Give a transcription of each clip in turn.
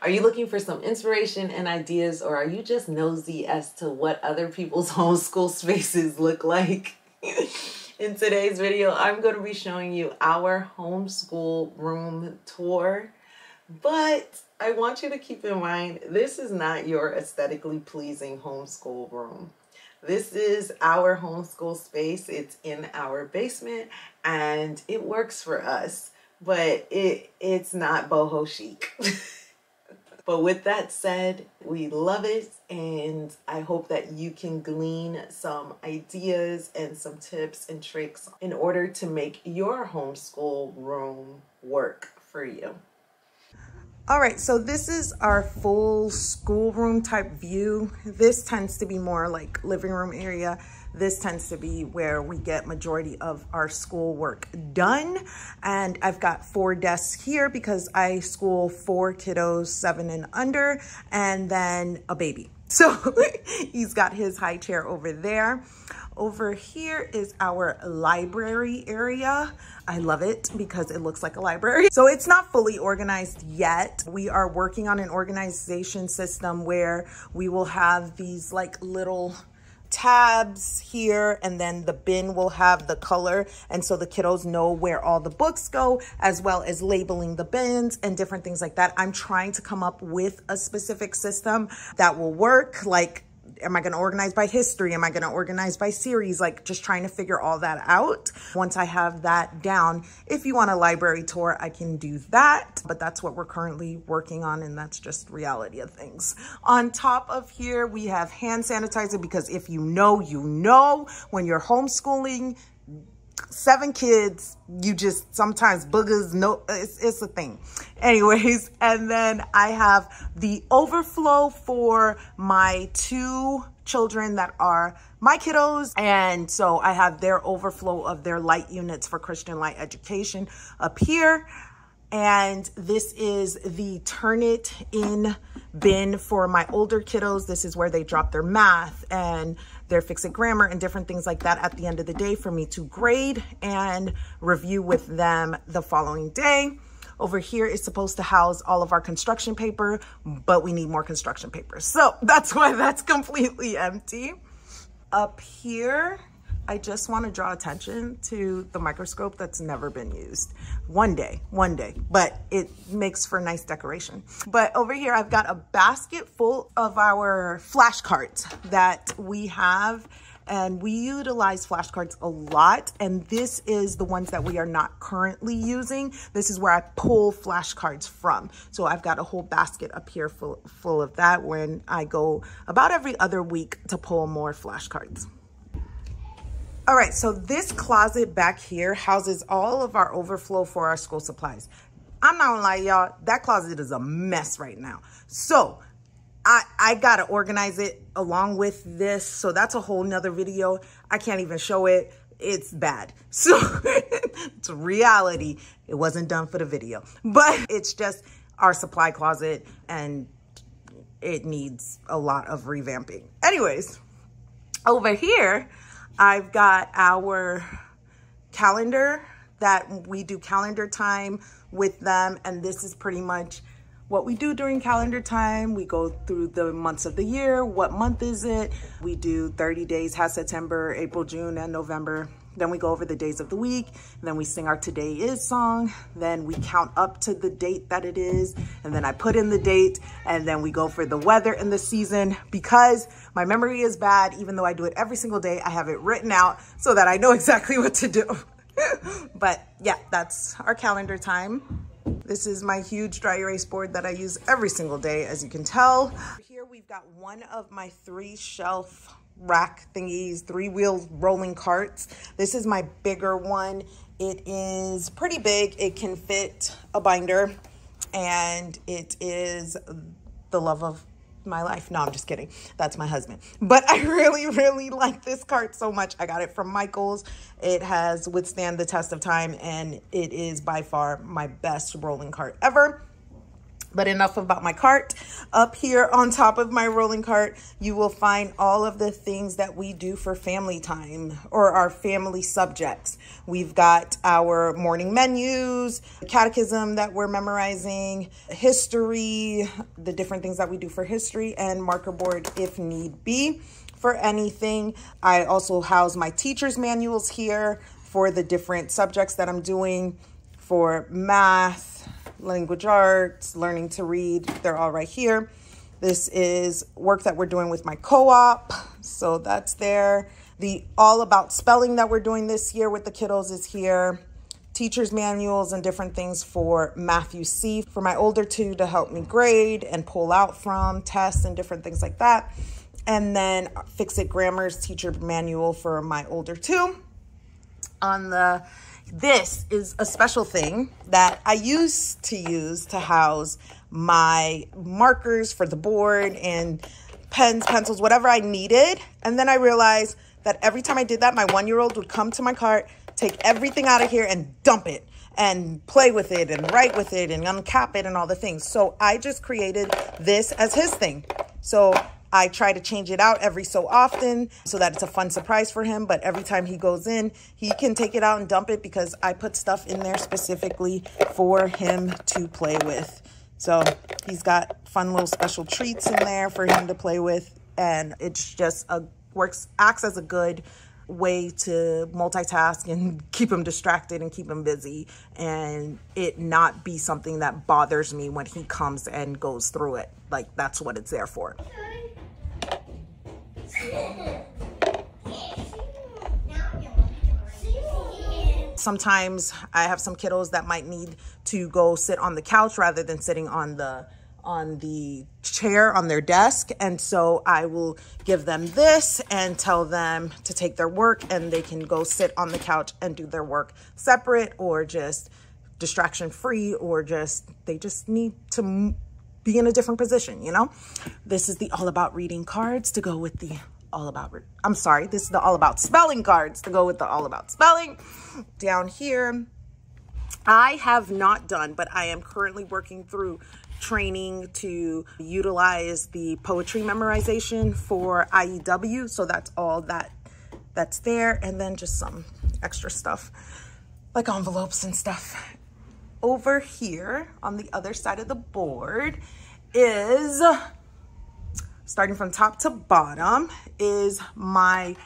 Are you looking for some inspiration and ideas, or are you just nosy as to what other people's homeschool spaces look like? In today's video, I'm going to be showing you our homeschool room tour, but I want you to keep in mind, this is not your aesthetically pleasing homeschool room. This is our homeschool space. It's in our basement and it works for us, but it's not boho chic. But with that said, we love it, and I hope that you can glean some ideas and some tips and tricks in order to make your homeschool room work for you. All right, so this is our full schoolroom type view. This tends to be more like living room area. This tends to be where we get majority of our school work done. And I've got 4 desks here because I school 4 kiddos, 7 and under, and then a baby. So he's got his high chair over there. Over here is our library area. I love it because it looks like a library. So it's not fully organized yet. We are working on an organization system where we will have these like little tabs here, and then the bin will have the color, and so the kiddos know where all the books go, as well as labeling the bins and different things like that. I'm trying to come up with a specific system that will work. Like, am I going to organize by history? Am I going to organize by series? Like, just trying to figure all that out. Once I have that down, if you want a library tour, I can do that. But that's what we're currently working on, and that's just reality of things. On top of here, we have hand sanitizer, because if you know, you know, when you're homeschooling 7 kids, you just sometimes boogers, no, it's a thing. Anyways, and then I have the overflow for my 2 children that are my kiddos, and so I have their overflow of their light units for Christian Light Education up here. And this is the Turnitin bin for my older kiddos. This is where they drop their math and their fix-it grammar and different things like that at the end of the day for me to grade and review with them the following day. Over here is supposed to house all of our construction paper, but we need more construction paper. So that's why that's completely empty. Up here, I just want to draw attention to the microscope that's never been used. One day, but it makes for nice decoration. But over here, I've got a basket full of our flashcards that we have, and we utilize flashcards a lot. And this is the ones that we are not currently using. This is where I pull flashcards from. So I've got a whole basket up here full of that when I go about every other week to pull more flashcards. All right, so this closet back here houses all of our overflow for our school supplies. I'm not gonna lie, y'all, that closet is a mess right now. So I gotta organize it along with this. So that's a whole nother video. I can't even show it. It's bad. So it's reality. It wasn't done for the video, but it's just our supply closet and it needs a lot of revamping. Anyways, over here, I've got our calendar that we do calendar time with them. And this is pretty much what we do during calendar time. We go through the months of the year. What month is it? We do 30 days, has September, April, June, and November. Then we go over the days of the week. Then we sing our Today Is song. Then we count up to the date that it is. And then I put in the date. And then we go for the weather and the season. Because my memory is bad, even though I do it every single day, I have it written out so that I know exactly what to do. But yeah, that's our calendar time. This is my huge dry erase board that I use every single day, as you can tell. Here we've got one of my 3 shelf rack thingies, 3-wheel rolling carts. This is my bigger one. It is pretty big. It can fit a binder, and it is the love of my life. No, I'm just kidding. That's my husband. But I really, really like this cart so much. I got it from Michael's. It has withstand the test of time, and it is by far my best rolling cart ever. But enough about my cart. Up here on top of my rolling cart, you will find all of the things that we do for family time or our family subjects. We've got our morning menus, catechism that we're memorizing, history, the different things that we do for history, and marker board if need be for anything. I also house my teacher's manuals here for the different subjects that I'm doing for math, language arts, learning to read. They're all right here. This is work that we're doing with my co-op. So that's there. The all about spelling that we're doing this year with the kiddos is here. Teacher's manuals and different things for Matthew C. for my older two to help me grade and pull out from tests and different things like that. And then Fix It Grammar's teacher manual for my older two. This is a special thing that I used to use to house my markers for the board and pens, pencils, whatever I needed. And then I realized that every time I did that, my 1-year-old would come to my cart, take everything out of here and dump it and play with it and write with it and uncap it and all the things. So I just created this as his thing. So I try to change it out every so often so that it's a fun surprise for him. But every time he goes in, he can take it out and dump it because I put stuff in there specifically for him to play with. So he's got fun little special treats in there for him to play with. And it's just acts as a good way to multitask and keep him distracted and keep him busy and it not be something that bothers me when he comes and goes through it. Like, that's what it's there for. Sometimes I have some kiddos that might need to go sit on the couch rather than sitting on the chair on their desk. And so I will give them this and tell them to take their work and they can go sit on the couch and do their work separate or just distraction free or they just need to be in a different position, you know? This is the all about reading cards to go with the this is the all about spelling cards to go with the all about spelling. Down here, I have not done, but I am currently working through training to utilize the poetry memorization for IEW. So that's all that's there. And then just some extra stuff like envelopes and stuff. Over here on the other side of the board is, starting from top to bottom, is my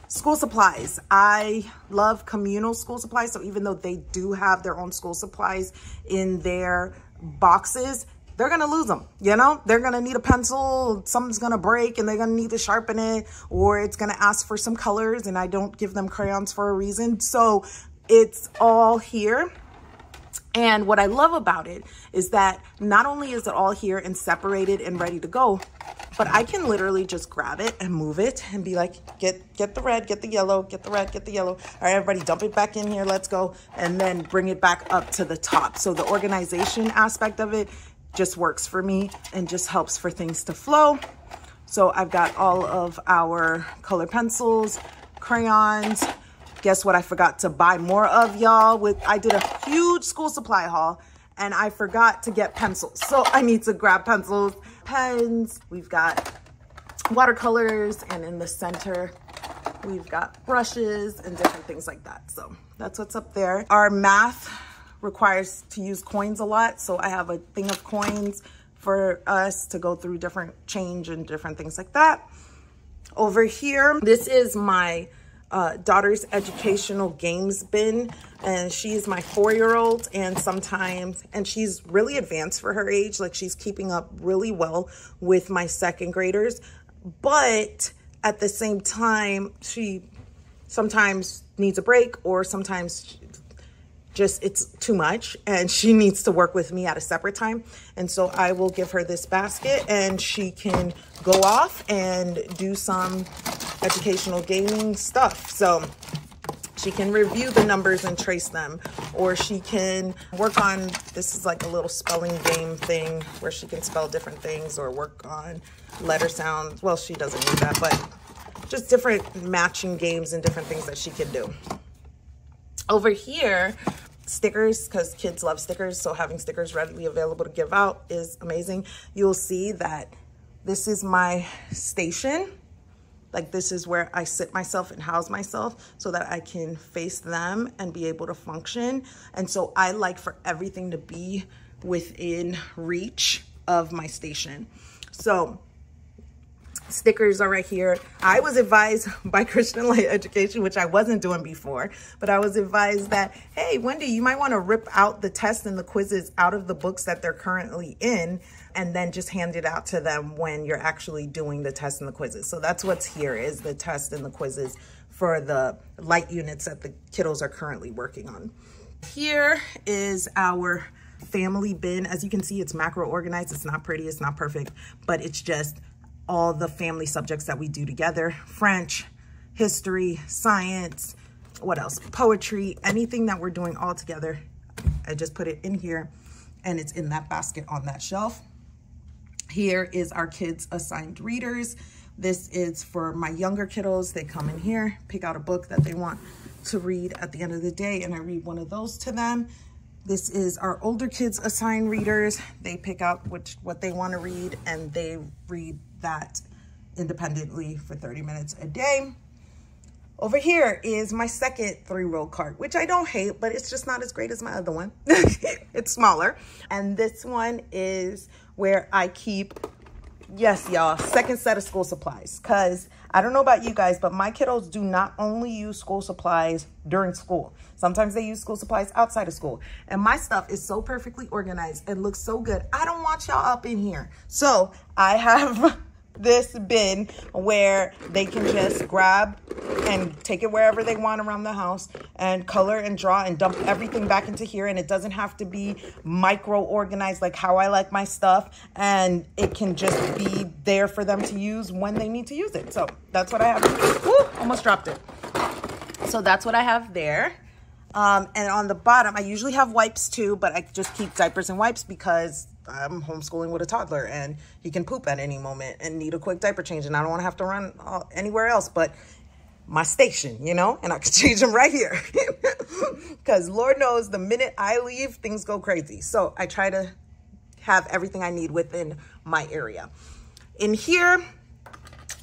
school supplies. I love communal school supplies. So even though they do have their own school supplies in their boxes, they're going to lose them. You know, they're going to need a pencil, something's going to break and they're going to need to sharpen it, or it's going to ask for some colors and I don't give them crayons for a reason. So it's all here. And what I love about it is that not only is it all here and separated and ready to go, but I can literally just grab it and move it and be like, get the red, get the yellow, get the red, get the yellow. All right, everybody dump it back in here. Let's go. And then bring it back up to the top. So the organization aspect of it just works for me and just helps for things to flow. So I've got all of our color pencils, crayons. Guess what I forgot to buy more of, y'all? I did a huge school supply haul and I forgot to get pencils. So I need to grab pencils, pens. We've got watercolors, and in the center, we've got brushes and different things like that. So that's what's up there. Our math requires to use coins a lot. So I have a thing of coins for us to go through different change and different things like that. Over here, this is my daughter's educational games bin, and she's my 4-year-old, and she's really advanced for her age. Like, she's keeping up really well with my 2nd graders, but at the same time, she sometimes needs a break, or sometimes it's too much and she needs to work with me at a separate time. And so I will give her this basket and she can go off and do some educational gaming stuff. So she can review the numbers and trace them, or she can work on, this is like a little spelling game thing where she can spell different things or work on letter sounds. Well, she doesn't need that, but just different matching games and different things that she can do. Over here stickers, because kids love stickers. So having stickers readily available to give out is amazing. You'll see that this is my station. Like, this is where I sit myself and house myself so that I can face them and be able to function. And so I like for everything to be within reach of my station. So stickers are right here. I was advised by Christian Light Education, which I wasn't doing before, but I was advised that, hey, Wendy, you might want to rip out the tests and the quizzes out of the books that they're currently in, and then just hand it out to them when you're actually doing the tests and the quizzes. So that's what's here, is the tests and the quizzes for the light units that the kiddos are currently working on. Here is our family bin. As you can see, it's macro organized. It's not pretty, it's not perfect, but it's just all the family subjects that we do together: French, history, science, what else? Poetry, anything that we're doing all together. I just put it in here and it's in that basket on that shelf. Here is our kids' assigned readers. This is for my younger kiddos. They come in here, pick out a book that they want to read at the end of the day, and I read one of those to them. This is our older kids' assigned readers. They pick out what they want to read, and they read that independently for 30 minutes a day. Over here is my second 3-row cart, which I don't hate, but it's just not as great as my other one. It's smaller. And this one is where I keep, yes, y'all, second set of school supplies. Because I don't know about you guys, but my kiddos do not only use school supplies during school. Sometimes they use school supplies outside of school. And my stuff is so perfectly organized. It looks so good. I don't want y'all up in here. So I have this bin where they can just grab and take it wherever they want around the house and color and draw and dump everything back into here. And it doesn't have to be micro organized like how I like my stuff, and it can just be there for them to use when they need to use it. So that's what I have. Woo, almost dropped it. So that's what I have there. And on the bottom, I usually have wipes too, but I just keep diapers and wipes because I'm homeschooling with a toddler and he can poop at any moment and need a quick diaper change. And I don't want to have to run anywhere else but my station, you know, and I can change them right here because Lord knows the minute I leave, things go crazy. So I try to have everything I need within my area. In here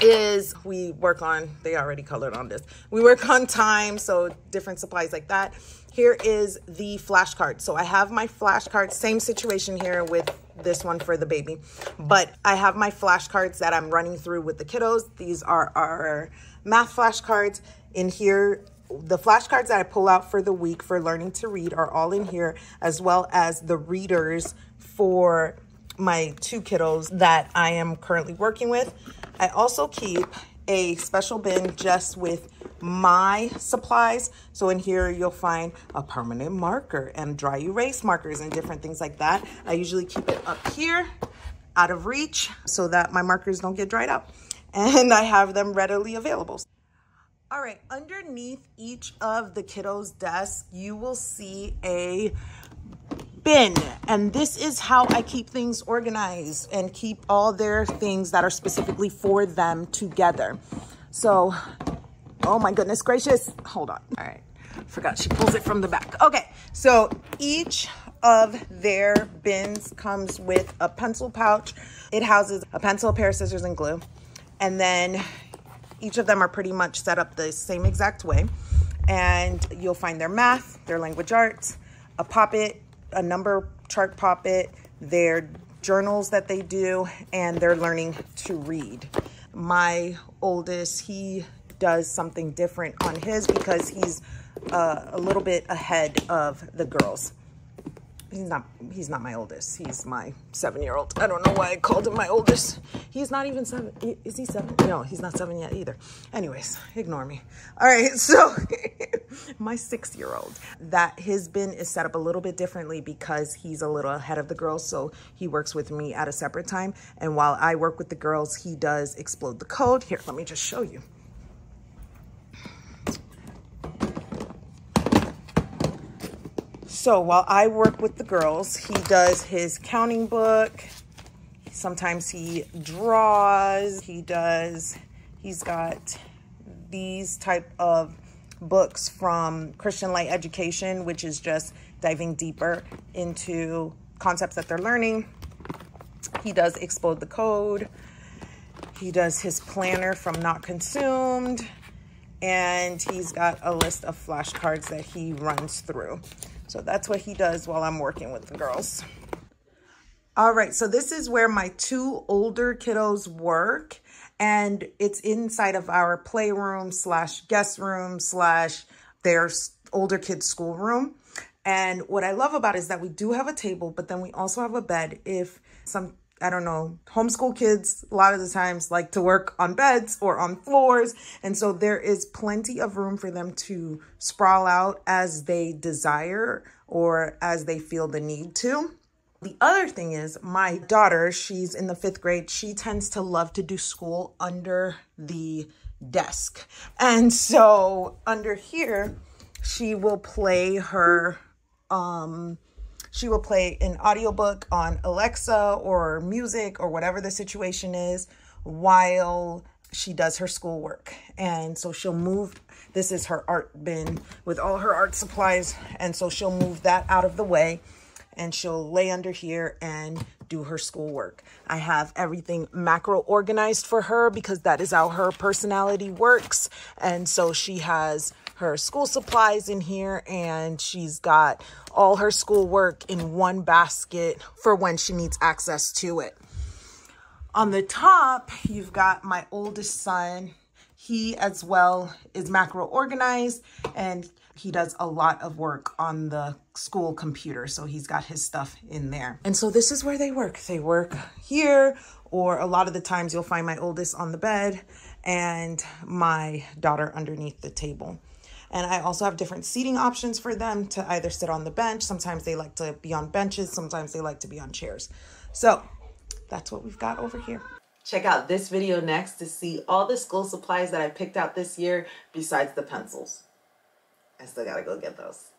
is, we work on, they already colored on this. We work on time, so different supplies like that. Here is the flashcard. So I have my flashcards, same situation here with this one for the baby, but I have my flashcards that I'm running through with the kiddos. These are our math flashcards. In here, the flashcards that I pull out for the week for learning to read are all in here, as well as the readers for my 2 kiddos that I am currently working with. I also keep a special bin just with my supplies. So in here, you'll find a permanent marker and dry erase markers and different things like that. I usually keep it up here out of reach so that my markers don't get dried up, and I have them readily available. All right, underneath each of the kiddos' desks, you will see a bin, and this is how I keep things organized and keep all their things that are specifically for them together. So, oh my goodness gracious, hold on. All right, forgot she pulls it from the back. Okay, so each of their bins comes with a pencil pouch. It houses a pencil, a pair of scissors, and glue. And then each of them are pretty much set up the same exact way. And you'll find their math, their language arts, a pop-it, a number chart pop-it, their journals that they do, and they're learning to read. My oldest, he does something different on his because he's a little bit ahead of the girls. He's not my oldest. He's my 7-year-old. I don't know why I called him my oldest. He's not even 7. Is he 7? No, he's not 7 yet either. Anyways, ignore me. All right, so my 6-year-old, that his bin is set up a little bit differently because he's a little ahead of the girls. So he works with me at a separate time. And while I work with the girls, he does explode the code. Here, let me just show you. So while I work with the girls, he does his counting book. Sometimes he draws. He's got these type of books from Christian Light Education, which is just diving deeper into concepts that they're learning. He does Explode the Code. He does his planner from Not Consumed. And he's got a list of flashcards that he runs through. So that's what he does while I'm working with the girls. All right, so this is where my two older kiddos work. And it's inside of our playroom / guest room / their older kids' schoolroom. And what I love about it is that we do have a table, but then we also have a bed. If some, I don't know, homeschool kids a lot of the times like to work on beds or on floors. And so there is plenty of room for them to sprawl out as they desire or as they feel the need to. The other thing is my daughter, she's in the 5th grade. She tends to love to do school under the desk. And so under here, she will play her, she will play an audiobook on Alexa or music or whatever the situation is while she does her schoolwork. And so she'll move, this is her art bin with all her art supplies. And so she'll move that out of the way and she'll lay under here and do her schoolwork. I have everything macro organized for her because that is how her personality works. And so she has her school supplies in here and she's got all her schoolwork in one basket for when she needs access to it. On the top, you've got my oldest son. He as well is macro organized and he does a lot of work on the school computer. So he's got his stuff in there. And so this is where they work. They work here, or a lot of the times you'll find my oldest on the bed and my daughter underneath the table. And I also have different seating options for them to either sit on the bench. Sometimes they like to be on benches. Sometimes they like to be on chairs. So that's what we've got over here. Check out this video next to see all the school supplies that I picked out this year besides the pencils. I still gotta go get those.